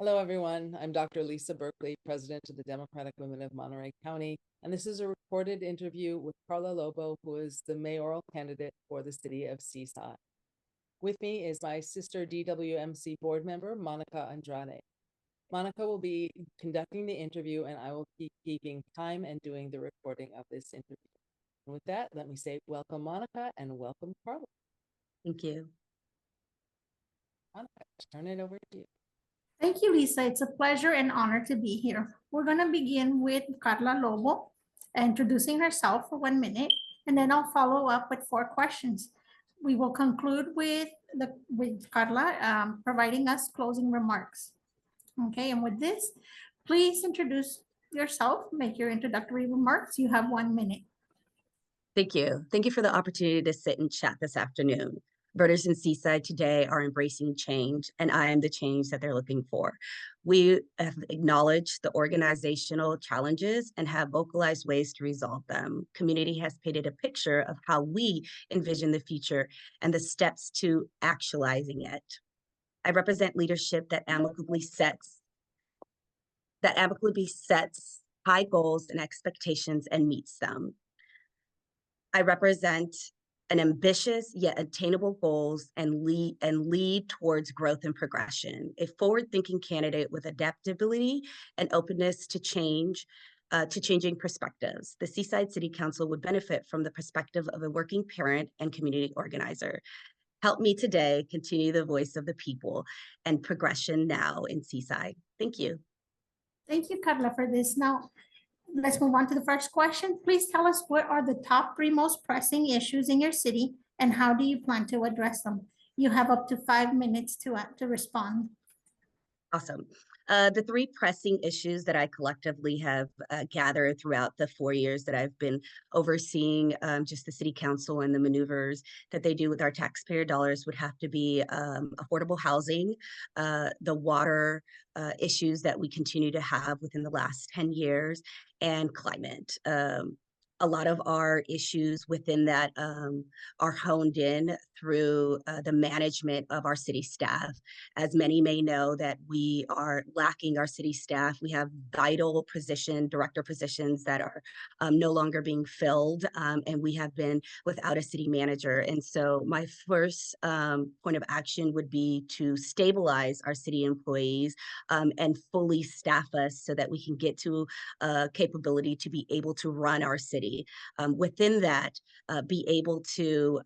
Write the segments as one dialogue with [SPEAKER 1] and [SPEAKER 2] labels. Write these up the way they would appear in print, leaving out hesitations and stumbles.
[SPEAKER 1] Hello, everyone. I'm Dr. Lisa Berkeley, President of the Democratic Women of Monterey County, and this is a recorded interview with Carla Lobo, who is the mayoral candidate for the city of Seaside. With me is my sister DWMC board member, Monica Andrade. Monica will be conducting the interview, and I will keep keeping time and doing the recording of this interview. And with that, let me say welcome, Monica, and welcome, Carla.
[SPEAKER 2] Thank you.
[SPEAKER 1] Monica, turn it over to you.
[SPEAKER 3] Thank you, Lisa. It's a pleasure and honor to be here. We're going to begin with Carla Lobo introducing herself for 1 minute, and then I'll follow up with 4 questions. We will conclude with Carla providing us closing remarks. Okay, and with this, please introduce yourself, make your introductory remarks. You have 1 minute.
[SPEAKER 2] Thank you. Thank you for the opportunity to sit and chat this afternoon. Voters in Seaside today are embracing change, and I am the change that they're looking for. We have acknowledged the organizational challenges and have vocalized ways to resolve them. Community has painted a picture of how we envision the future and the steps to actualizing it. I represent leadership that amicably sets high goals and expectations and meets them. I represent an ambitious yet attainable goals and lead towards growth and progression, a forward-thinking candidate with adaptability and openness to change, to changing perspectives. The Seaside City Council would benefit from the perspective of a working parent and community organizer. Help me today continue the voice of the people and progression now in Seaside. Thank you.
[SPEAKER 3] Thank you, Carla, for this. Now, let's move on to the first question. Please tell us what are the top 3 most pressing issues in your city and how do you plan to address them? You have up to 5 minutes to respond.
[SPEAKER 2] Awesome. The 3 pressing issues that I collectively have gathered throughout the 4 years that I've been overseeing just the city council and the maneuvers that they do with our taxpayer dollars would have to be affordable housing, the water issues that we continue to have within the last 10 years, and climate. A lot of our issues within that are honed in through the management of our city staff. As many may know that we are lacking our city staff. We have vital director positions that are no longer being filled, and we have been without a city manager. And so my first point of action would be to stabilize our city employees and fully staff us so that we can get to capability to be able to run our city. Within that, be able to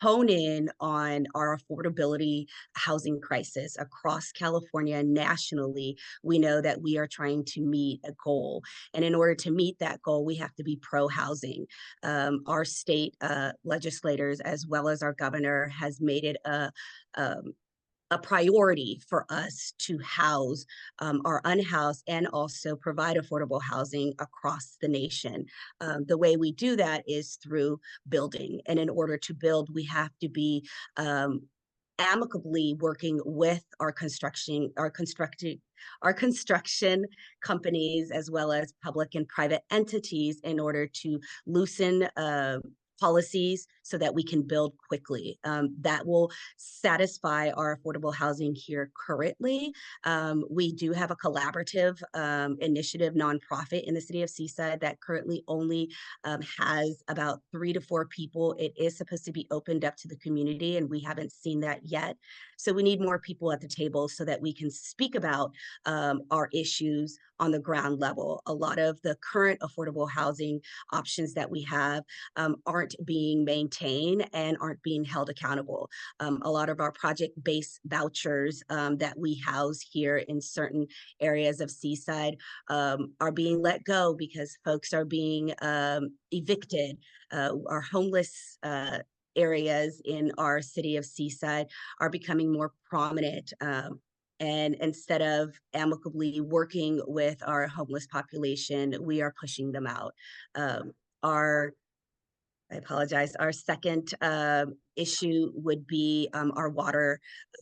[SPEAKER 2] hone in on our affordability housing crisis across California and nationally. We know that we are trying to meet a goal. And in order to meet that goal, we have to be pro-housing. Our state legislators, as well as our governor, has made it a priority for us to house our unhoused and also provide affordable housing across the nation. The way we do that is through building. And in order to build, we have to be amicably working with our construction companies, as well as public and private entities, in order to loosen policies so that we can build quickly. That will satisfy our affordable housing here currently. We do have a collaborative initiative nonprofit in the city of Seaside that currently only has about 3 to 4 people. It is supposed to be opened up to the community, and we haven't seen that yet. So we need more people at the table so that we can speak about our issues on the ground level. A lot of the current affordable housing options that we have aren't being maintained and aren't being held accountable. A lot of our project-based vouchers that we house here in certain areas of Seaside are being let go because folks are being evicted. Our homeless areas in our city of Seaside are becoming more prominent. And instead of amicably working with our homeless population, we are pushing them out. Our second issue would be our water.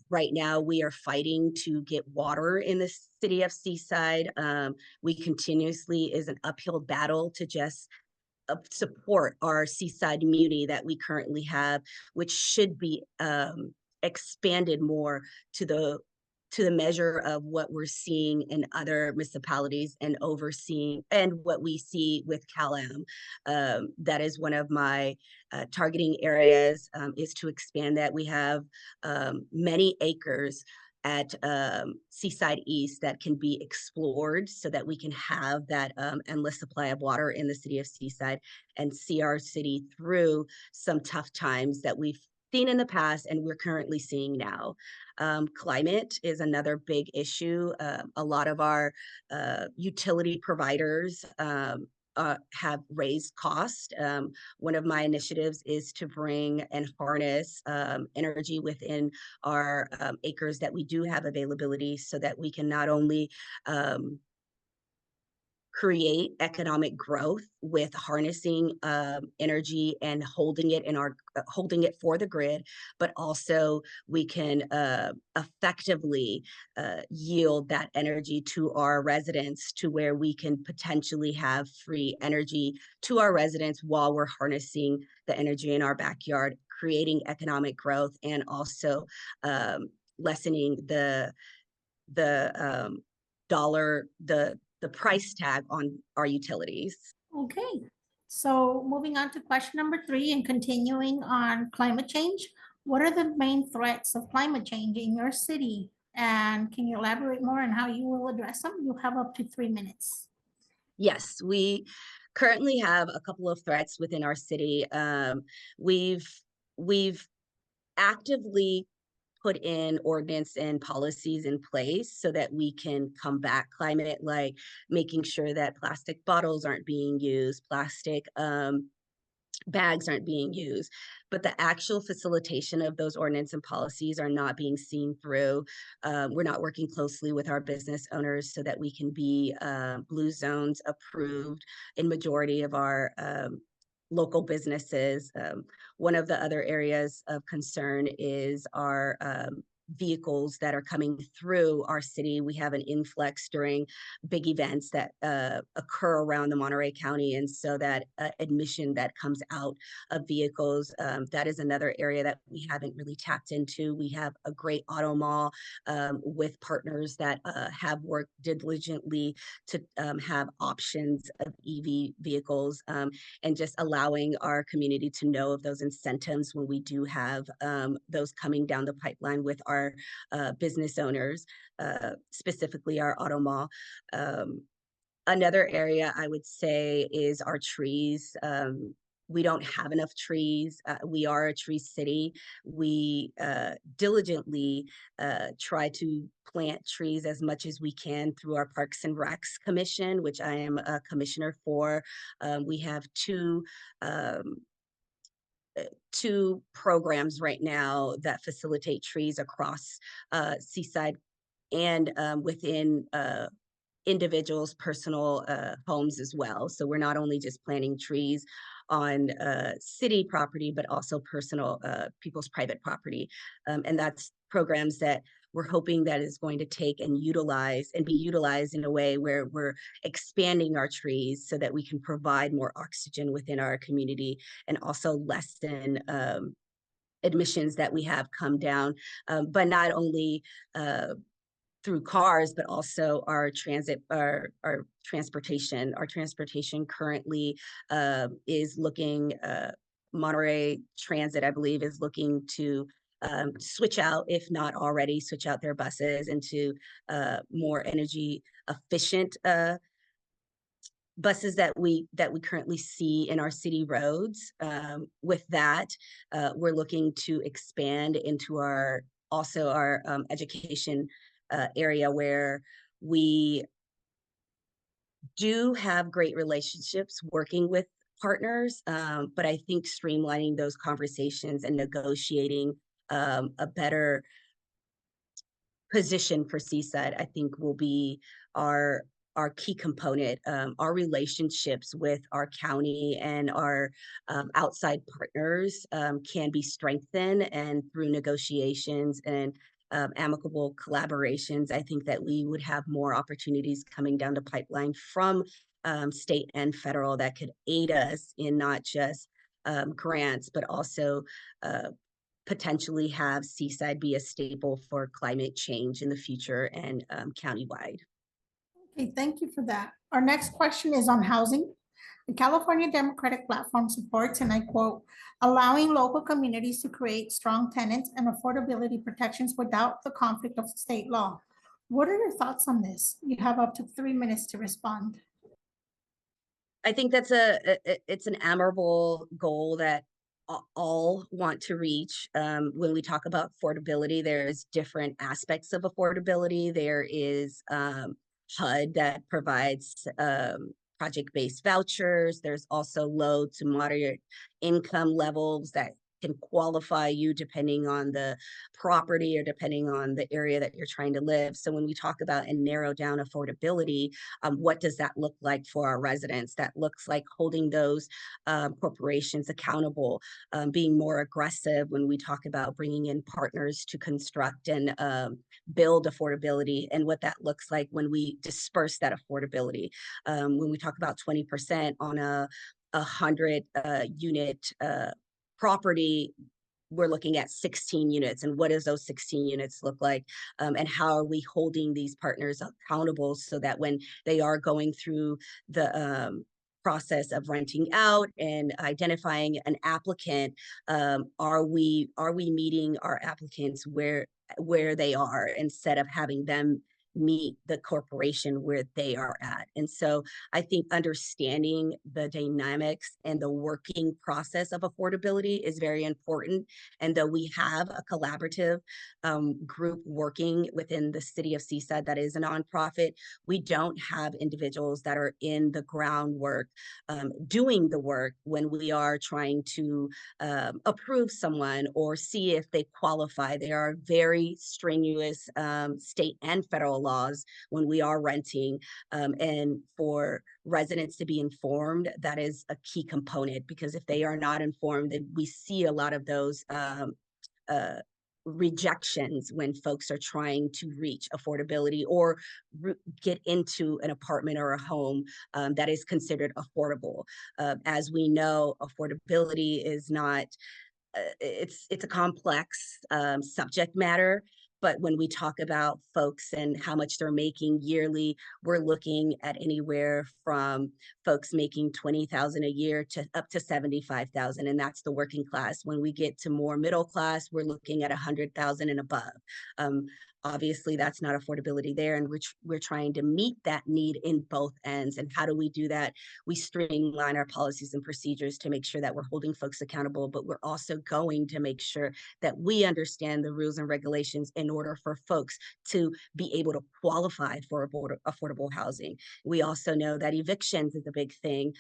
[SPEAKER 2] Right now, we are fighting to get water in the city of Seaside. We continuously is an uphill battle to just support our Seaside Muni that we currently have, which should be expanded more to to the measure of what we're seeing in other municipalities and overseeing, and what we see with CalAm. That is one of my targeting areas, is to expand that. We have many acres at Seaside East that can be explored so that we can have that endless supply of water in the city of Seaside and see our city through some tough times that we've seen in the past and we're currently seeing now. Climate is another big issue. A lot of our utility providers have raised cost. One of my initiatives is to bring and harness energy within our acres that we do have availability, so that we can not only create economic growth with harnessing energy and holding it for the grid, but also we can effectively yield that energy to our residents, to where we can potentially have free energy to our residents while we're harnessing the energy in our backyard, creating economic growth, and also lessening the dollar, the price tag on our utilities.
[SPEAKER 3] Okay, so moving on to question number 3 and continuing on climate change. What are the main threats of climate change in your city? And can you elaborate more on how you will address them? You have up to 3 minutes.
[SPEAKER 2] Yes, we currently have a couple of threats within our city. We've actively put in ordinance and policies in place so that we can combat climate, like making sure that plastic bottles aren't being used, plastic bags aren't being used, but the actual facilitation of those ordinance and policies are not being seen through. We're not working closely with our business owners so that we can be blue zones approved in majority of our local businesses. One of the other areas of concern is our vehicles that are coming through our city. We have an influx during big events that occur around the Monterey County, and so that admission that comes out of vehicles, that is another area that we haven't really tapped into. We have a great auto mall with partners that have worked diligently to have options of EV vehicles, and just allowing our community to know of those incentives when we do have those coming down the pipeline with our business owners, specifically our auto mall. Another area I would say is our trees. We don't have enough trees. We are a tree city. We diligently try to plant trees as much as we can through our Parks and Recs Commission, which I am a commissioner for. We have two programs right now that facilitate trees across Seaside and within individuals' personal homes as well. So we're not only just planting trees on city property, but also personal people's private property. And that's programs that we're hoping that is going to take and utilize and be utilized in a way where we're expanding our trees so that we can provide more oxygen within our community and also lessen admissions that we have come down, but not only through cars, but also our transit, our transportation. Our transportation currently is looking, Monterey Transit, I believe, is looking to switch out, if not already switch out their buses into more energy efficient buses that we currently see in our city roads. With that, we're looking to expand into our education area, where we do have great relationships working with partners, but I think streamlining those conversations and negotiating a better position for Seaside, I think, will be our key component. Our relationships with our county and our outside partners can be strengthened, and through negotiations and amicable collaborations, I think that we would have more opportunities coming down the pipeline from state and federal that could aid us in not just grants, but also potentially have Seaside be a staple for climate change in the future and countywide.
[SPEAKER 3] Okay, thank you for that. Our next question is on housing. The California Democratic Platform supports, and I quote, allowing local communities to create strong tenants and affordability protections without the conflict of state law. What are your thoughts on this? You have up to 3 minutes to respond.
[SPEAKER 2] I think that's it's an admirable goal that all want to reach. When we talk about affordability, there's different aspects of affordability. There is HUD that provides project-based vouchers. There's also low to moderate income levels that can qualify you depending on the property or depending on the area that you're trying to live. So when we talk about and narrow down affordability, what does that look like for our residents? That looks like holding those corporations accountable, being more aggressive when we talk about bringing in partners to construct and build affordability, and what that looks like when we disperse that affordability. When we talk about 20% on a 100 unit property, we're looking at 16 units, and what does those 16 units look like, and how are we holding these partners accountable so that when they are going through the process of renting out and identifying an applicant, are we meeting our applicants where they are, instead of having them meet the corporation where they are at. And so I think understanding the dynamics and the working process of affordability is very important. And though we have a collaborative group working within the city of Seaside that is a nonprofit, we don't have individuals that are in the groundwork doing the work when we are trying to approve someone or see if they qualify. There are very strenuous state and federal laws when we are renting, and for residents to be informed, that is a key component, because if they are not informed, then we see a lot of those rejections when folks are trying to reach affordability or get into an apartment or a home that is considered affordable. As we know, affordability is not, it's a complex subject matter. But when we talk about folks and how much they're making yearly, we're looking at anywhere from folks making $20,000 a year to up to $75,000, and that's the working class. When we get to more middle class, we're looking at $100,000 and above. Obviously, that's not affordability there, and we're trying to meet that need in both ends. And how do we do that? We streamline our policies and procedures to make sure that we're holding folks accountable, but we're also going to make sure that we understand the rules and regulations in order for folks to be able to qualify for affordable housing. We also know that evictions is a big thing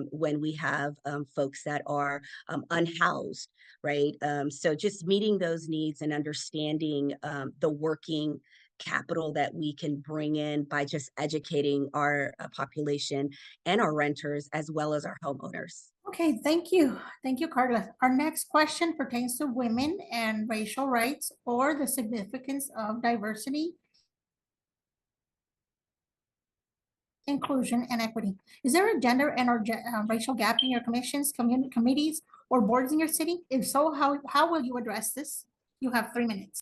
[SPEAKER 2] when we have folks that are unhoused, right? So just meeting those needs and understanding the working capital that we can bring in by just educating our population and our renters as well as our homeowners.
[SPEAKER 3] Okay, thank you. Thank you, Carla. Our next question pertains to women and racial rights, or the significance of diversity, inclusion, and equity. Is there a gender and or racial gap in your commissions, committees, or boards in your city? If so, how will you address this? You have 3 minutes.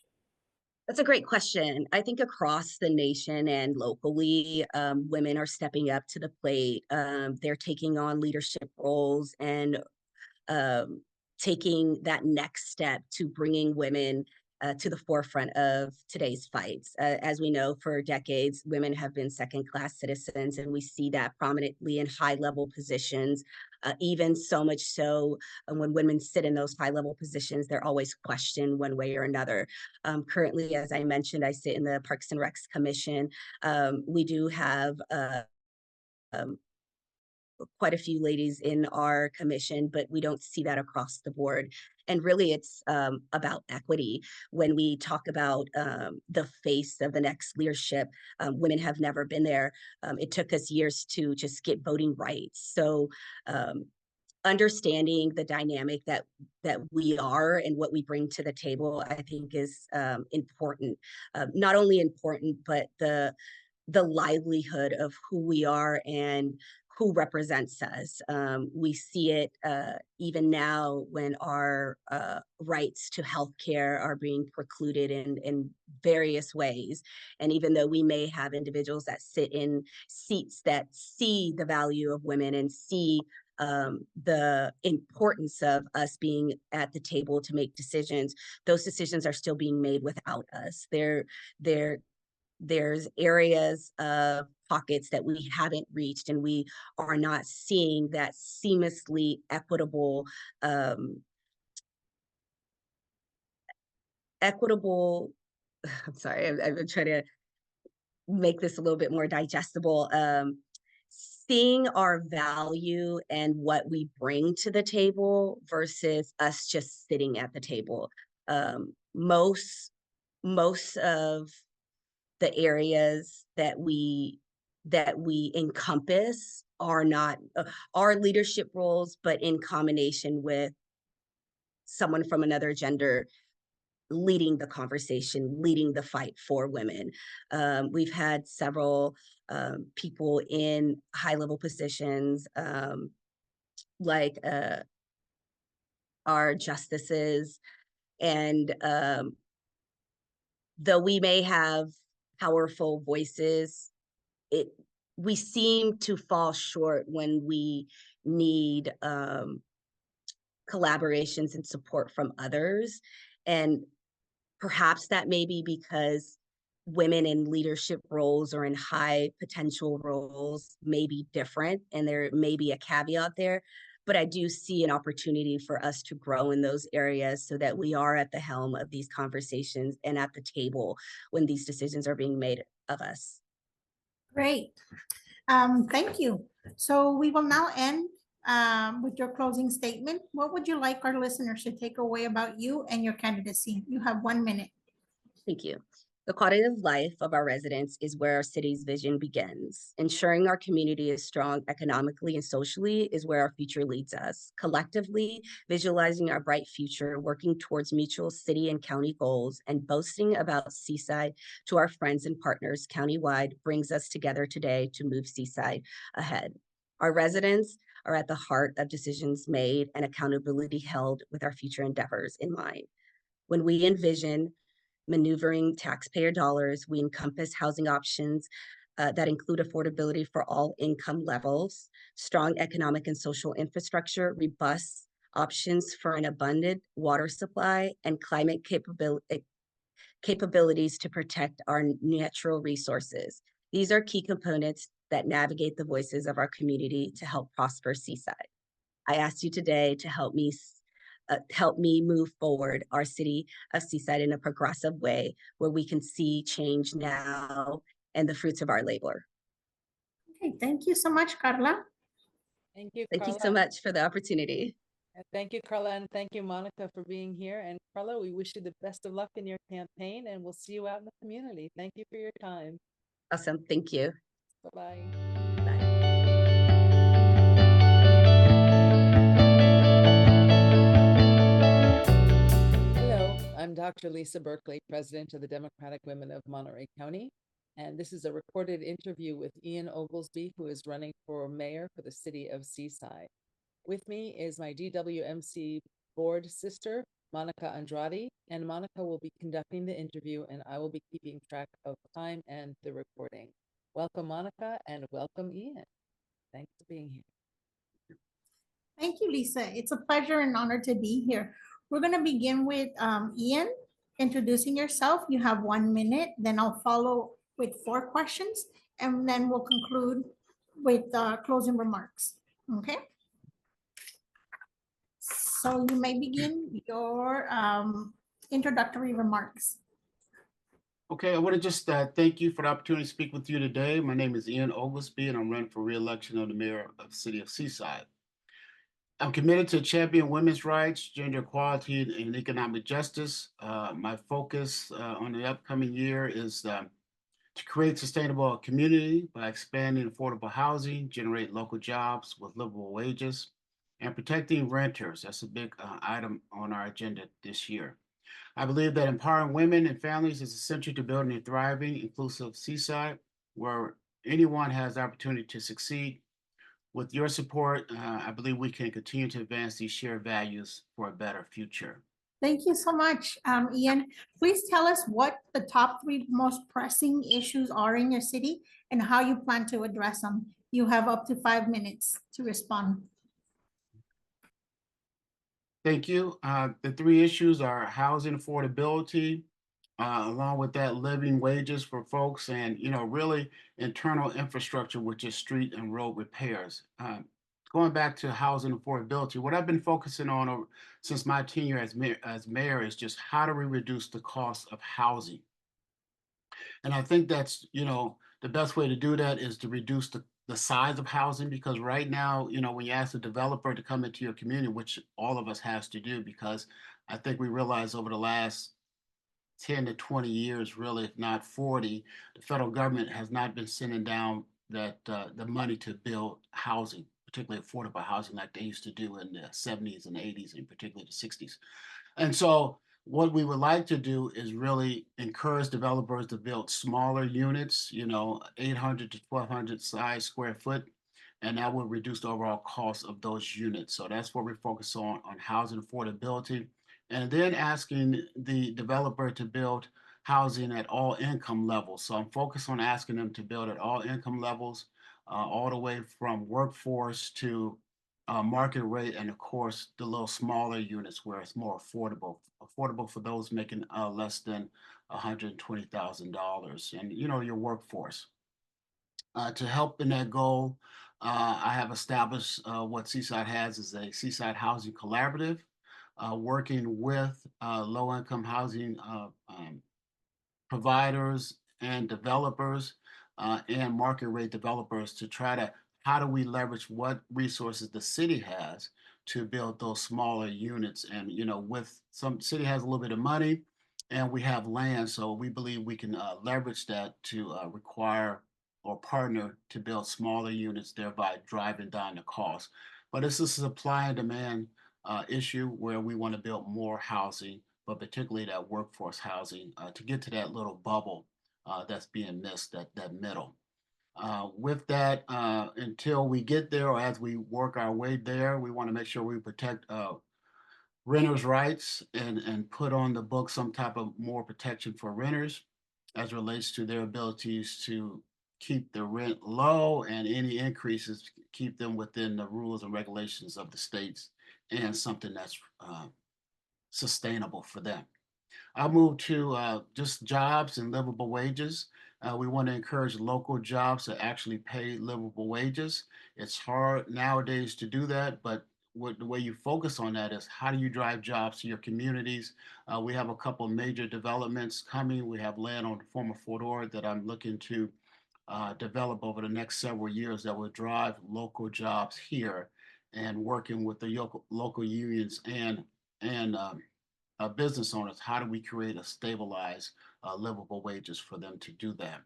[SPEAKER 2] That's a great question. I think across the nation and locally, women are stepping up to the plate. They're taking on leadership roles and taking that next step to bringing women to the forefront of today's fights. As we know, for decades, women have been second-class citizens, and we see that prominently in high-level positions. Even so much so, when women sit in those high-level positions, they're always questioned one way or another. Currently, as I mentioned, I sit in the Parks and Recs Commission. We do have quite a few ladies in our commission, but we don't see that across the board. And really, it's about equity. When we talk about the face of the next leadership, women have never been there. It took us years to just get voting rights. So understanding the dynamic that we are and what we bring to the table, I think is important. Not only important, but the livelihood of who we are and who represents us. We see it even now when our rights to healthcare are being precluded in various ways. And even though we may have individuals that sit in seats that see the value of women and see the importance of us being at the table to make decisions, those decisions are still being made without us. There's areas of pockets that we haven't reached, and we are not seeing that seamlessly equitable I'm sorry, I'm trying to make this a little bit more digestible. Seeing our value and what we bring to the table versus us just sitting at the table. Most of the areas that we encompass are not our leadership roles, but in combination with someone from another gender leading the conversation, leading the fight for women. We've had several people in high-level positions, like our justices, and though we may have powerful voices, we seem to fall short when we need collaborations and support from others. And perhaps that may be because women in leadership roles or in high potential roles may be different, and there may be a caveat there. But I do see an opportunity for us to grow in those areas so that we are at the helm of these conversations and at the table when these decisions are being made of us.
[SPEAKER 3] Great. Thank you. So we will now end with your closing statement. What would you like our listeners to take away about you and your candidacy? You have 1 minute.
[SPEAKER 2] Thank you. The quality of life of our residents is where our city's vision begins. Ensuring our community is strong economically and socially is where our future leads us. Collectively, visualizing our bright future, working towards mutual city and county goals, and boasting about Seaside to our friends and partners countywide brings us together today to move Seaside ahead. Our residents are at the heart of decisions made and accountability held with our future endeavors in mind. When we envision maneuvering taxpayer dollars, we encompass housing options that include affordability for all income levels, strong economic and social infrastructure, robust options for an abundant water supply, and climate capabilities to protect our natural resources. These are key components that navigate the voices of our community to help prosper Seaside. I ask you today to help me move forward our city of Seaside in a progressive way where we can see change now and the fruits of our labor.
[SPEAKER 3] Okay, thank you so much, Carla.
[SPEAKER 1] Thank you,
[SPEAKER 2] Thank
[SPEAKER 1] Carla.
[SPEAKER 2] you so much for the opportunity.
[SPEAKER 1] And thank you, Carla, and thank you, Monica, for being here. And Carla, we wish you the best of luck in your campaign, and we'll see you out in the community. Thank you for your time.
[SPEAKER 2] Awesome. Thank you.
[SPEAKER 1] Bye-bye.
[SPEAKER 2] Bye.
[SPEAKER 1] Hello, I'm Dr. Lisa Berkeley, President of the Democratic Women of Monterey County, and this is a recorded interview with Ian Oglesby, who is running for mayor for the city of Seaside. With me is my DWMC board sister, Monica Andrade, and Monica will be conducting the interview, and I will be keeping track of time and the recording. Welcome, Monica, and welcome, Ian. Thanks for being here.
[SPEAKER 3] Thank you, Lisa. It's a pleasure and honor to be here. We're going to begin with Ian introducing yourself. You have 1 minute, then I'll follow with 4 questions, and then we'll conclude with closing remarks. Okay? So you may begin your introductory remarks.
[SPEAKER 4] Okay, I want to just thank you for the opportunity to speak with you today. My name is Ian Oglesby, and I'm running for re-election of the mayor of the city of Seaside. I'm committed to champion women's rights, gender equality, and economic justice. My focus on the upcoming year is to create sustainable community by expanding affordable housing, generate local jobs with livable wages, and protecting renters. That's a big item on our agenda this year. I believe that empowering women and families is essential to building a thriving, inclusive Seaside where anyone has the opportunity to succeed With your support, I believe we can continue to advance these shared values for a better future.
[SPEAKER 3] Thank you so much, Ian. Please tell us what the top 3 most pressing issues are in your city and how you plan to address them. You have up to 5 minutes to respond.
[SPEAKER 4] Thank you. The 3 issues are housing affordability, along with that living wages for folks, and really internal infrastructure, which is street and road repairs. Going back to housing affordability, what I've been focusing on since my tenure as mayor is just how do we reduce the cost of housing. And I think that's the best way to do that is to reduce the size of housing, because right now, when you ask a developer to come into your community, which all of us has to do, because I think we realize over the last 10 to 20 years, really, if not 40, the federal government has not been sending down the money to build housing, particularly affordable housing, like they used to do in the 70s and 80s, and particularly the 60s. And so what we would like to do is really encourage developers to build smaller units, 800 to 1,200 size square foot, and that will reduce the overall cost of those units. So that's what we're focused on housing affordability. And then asking the developer to build housing at all income levels. So I'm focused on asking them to build at all income levels, all the way from workforce to market rate, and of course the little smaller units where it's more affordable for those making less than $120,000, and your workforce. To help in that goal, I have established what Seaside has is a Seaside Housing Collaborative, working with low-income housing providers and developers and market rate developers to try to how do we leverage what resources the city has to build those smaller units. And with some city has a little bit of money and we have land, so we believe we can leverage that to require or partner to build smaller units, thereby driving down the cost. But it's a supply and demand issue where we want to build more housing, but particularly that workforce housing to get to that little bubble that's being missed, that middle. With that, until we get there or as we work our way there, we want to make sure we protect renters' rights and put on the book some type of more protection for renters as relates to their abilities to keep the rent low, and any increases keep them within the rules and regulations of the states and something that's sustainable for them. I'll move to just jobs and livable wages. We want to encourage local jobs to actually pay livable wages. It's hard nowadays to do that, but the way you focus on that is how do you drive jobs to your communities? We have a couple of major developments coming. We have land on the former Fort Ord that I'm looking to develop over the next several years that will drive local jobs here, and working with the local unions and business owners. How do we create a stabilized livable wages for them to do that?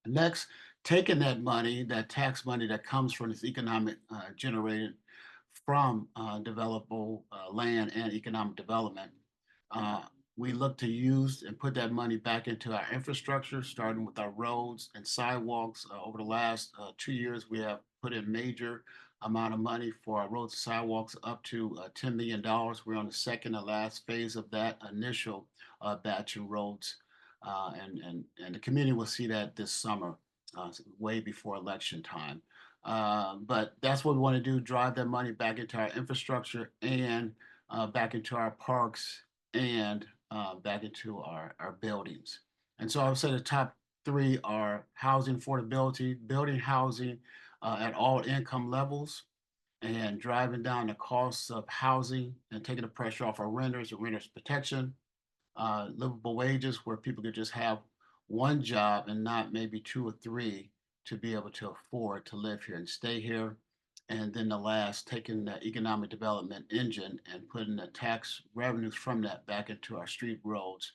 [SPEAKER 4] Next, taking that money, that tax money that comes from this economic generated from developable land and economic development, we look to use and put that money back into our infrastructure, starting with our roads and sidewalks. Over the last 2 years, we have put in major amount of money for our roads and sidewalks, up to $10 million. We're on the second and last phase of that initial batch of roads. And the community will see that this summer, way before election time. But that's what we want to do, drive that money back into our infrastructure and back into our parks and back into our buildings. And so I would say the top 3 are housing affordability, building housing at all income levels, and driving down the costs of housing and taking the pressure off our renters and renters protection, livable wages where people could just have one job and not maybe 2 or 3 to be able to afford to live here and stay here. And then the last, taking the economic development engine and putting the tax revenues from that back into our street, roads,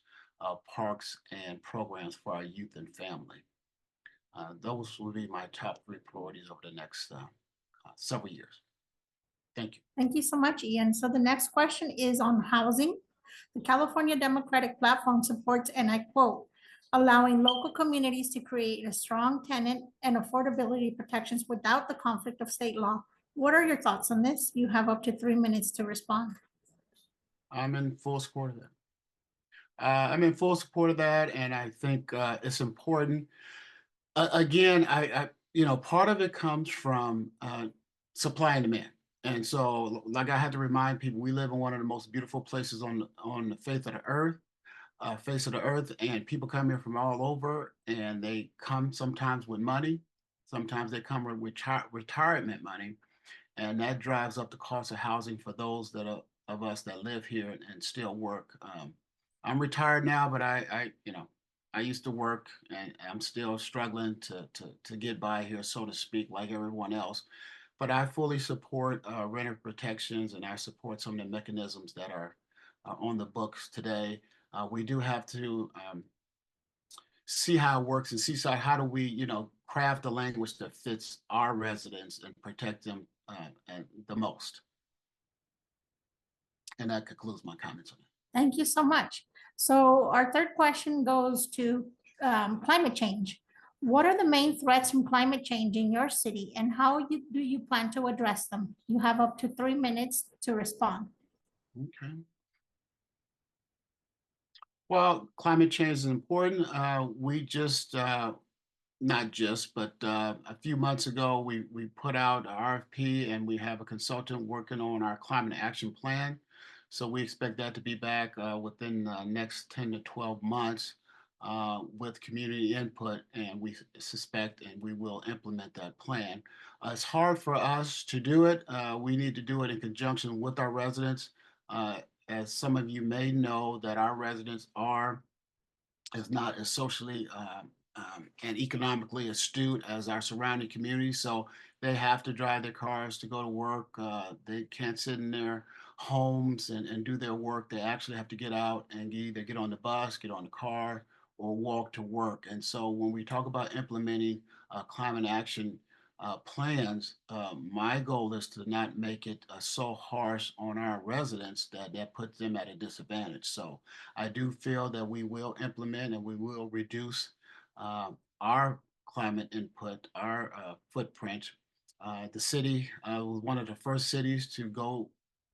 [SPEAKER 4] parks, and programs for our youth and family. Those will be my top 3 priorities over the next several years. Thank you.
[SPEAKER 3] Thank you so much, Ian. So the next question is on housing. The California Democratic Platform supports, and I quote, allowing local communities to create a strong tenant and affordability protections without the conflict of state law. What are your thoughts on this? You have up to 3 minutes to respond.
[SPEAKER 4] I'm in full support of that. I'm in full support of that, and I think it's important. Again, part of it comes from supply and demand. And so, like I had to remind people, we live in one of the most beautiful places on the face of the earth, and people come here from all over, and they come sometimes with money, sometimes they come with retirement money, and that drives up the cost of housing for those of us that live here and still work. I'm retired now, but I used to work, and I'm still struggling to get by here, so to speak, like everyone else. But I fully support renter protections, and I support some of the mechanisms that are on the books today. We do have to see how it works in Seaside. How do we, craft the language that fits our residents and protect them the most? And that concludes my comments on it.
[SPEAKER 3] Thank you so much. So our third question goes to climate change. What are the main threats from climate change in your city, and how do you plan to address them? You have up to 3 minutes to respond.
[SPEAKER 4] Okay. Well, climate change is important. We just, not just, but a few months ago, we put out an RFP, and we have a consultant working on our climate action plan. So we expect that to be back within the next 10 to 12 months with community input, and we suspect and we will implement that plan. It's hard for us to do it. We need to do it in conjunction with our residents. As some of you may know, that our residents is not as socially and economically astute as our surrounding communities. So they have to drive their cars to go to work. They can't sit in their homes and do their work. They actually have to get out and either get on the bus, get on the car, or walk to work. And so when we talk about implementing climate action plans, my goal is to not make it so harsh on our residents that puts them at a disadvantage. So I do feel that we will implement and we will reduce our climate input, our footprint. The city was one of the first cities to go,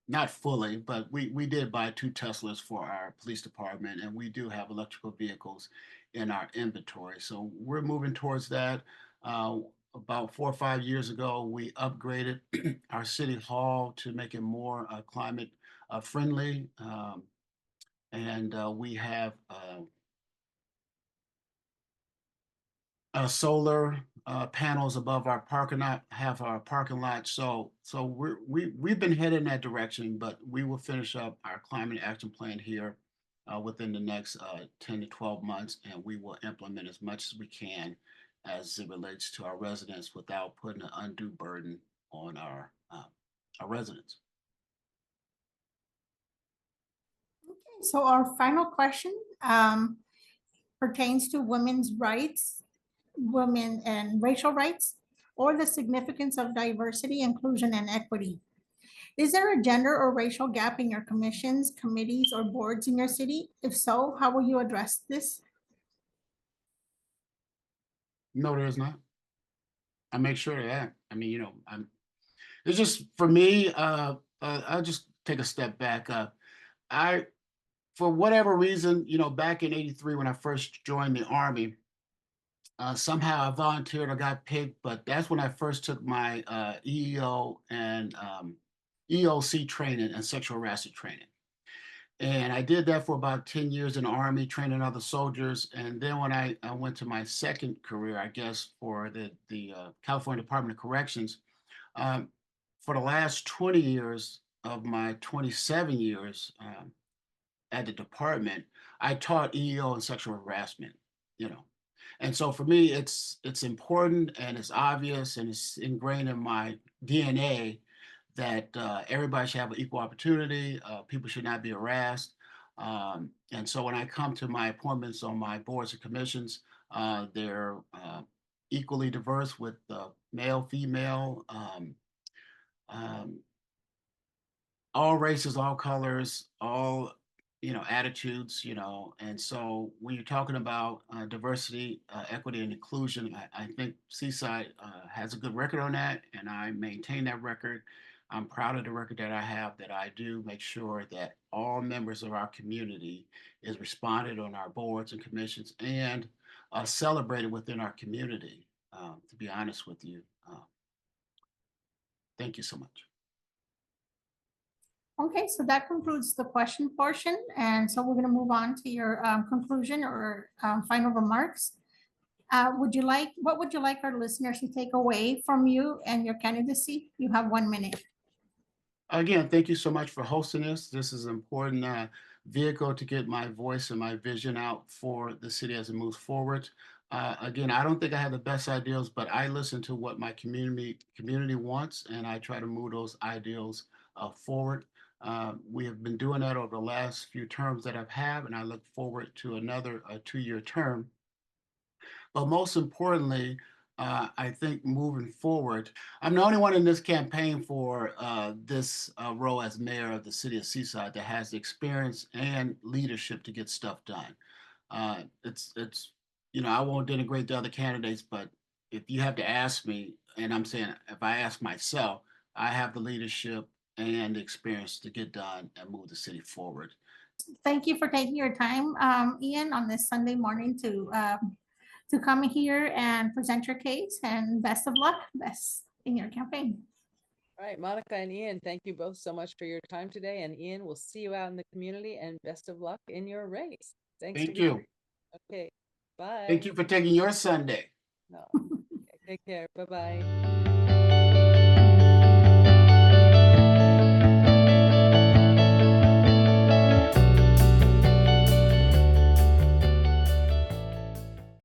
[SPEAKER 4] not fully, but we did buy 2 Teslas for our police department, and we do have electrical vehicles in our inventory. So we're moving towards that. About 4 or 5 years ago, we upgraded our city hall to make it more climate friendly. And we have solar panels above our parking lot, half our parking lot. So we've been headed in that direction, but we will finish up our climate action plan here within the next 10 to 12 months, and we will implement as much as we can as it relates to our residents without putting an undue burden on our residents.
[SPEAKER 3] Okay, so our final question pertains to women's rights, women and racial rights, or the significance of diversity, inclusion, and equity. Is there a gender or racial gap in your commissions, committees, or boards in your city? If so, how will you address this?
[SPEAKER 4] No, there is not. I make sure of that. I mean, it's just for me, I'll just take a step back. For whatever reason, back in '83 when I first joined the Army, somehow I volunteered or got picked, but that's when I first took my EEO and EOC training and sexual harassment training. And I did that for about 10 years in the Army, training other soldiers. And then when I went to my second career, I guess, for the California Department of Corrections, for the last 20 years of my 27 years at the department, I taught EEO and sexual harassment, And so for me, it's important and it's obvious and it's ingrained in my DNA that everybody should have an equal opportunity. People should not be harassed. And so when I come to my appointments on my boards and commissions, they're equally diverse with male, female, all races, all colors, all attitudes, and so when you're talking about diversity, equity, and inclusion, I think Seaside has a good record on that, and I maintain that record. I'm proud of the record that I have, that I do make sure that all members of our community is responded on our boards and commissions and celebrated within our community, to be honest with you. Thank you so much.
[SPEAKER 3] Okay, so that concludes the question portion. And so we're going to move on to your conclusion or final remarks. What would you like our listeners to take away from you and your candidacy? You have 1 minute.
[SPEAKER 4] Again, thank you so much for hosting this. This is an important vehicle to get my voice and my vision out for the city as it moves forward. Again, I don't think I have the best ideals, but I listen to what my community wants, and I try to move those ideals forward. We have been doing that over the last few terms that I've had, and I look forward to another 2-year term. But most importantly, I think moving forward, I'm the only one in this campaign for this role as mayor of the city of Seaside that has the experience and leadership to get stuff done. It's I won't denigrate the other candidates, but if you have to ask me, and I'm saying if I ask myself, I have the leadership and the experience to get done and move the city forward.
[SPEAKER 3] Thank you for taking your time, Ian, on this Sunday morning to come here and present your case, and best of luck, best in your campaign.
[SPEAKER 1] All right, Monica and Ian, thank you both so much for your time today. And Ian, we'll see you out in the community, and best of luck in your race. Thanks.
[SPEAKER 4] Thank you.
[SPEAKER 1] Okay, bye.
[SPEAKER 4] Thank you for taking your Sunday.
[SPEAKER 1] No. Okay, take care. Bye-bye.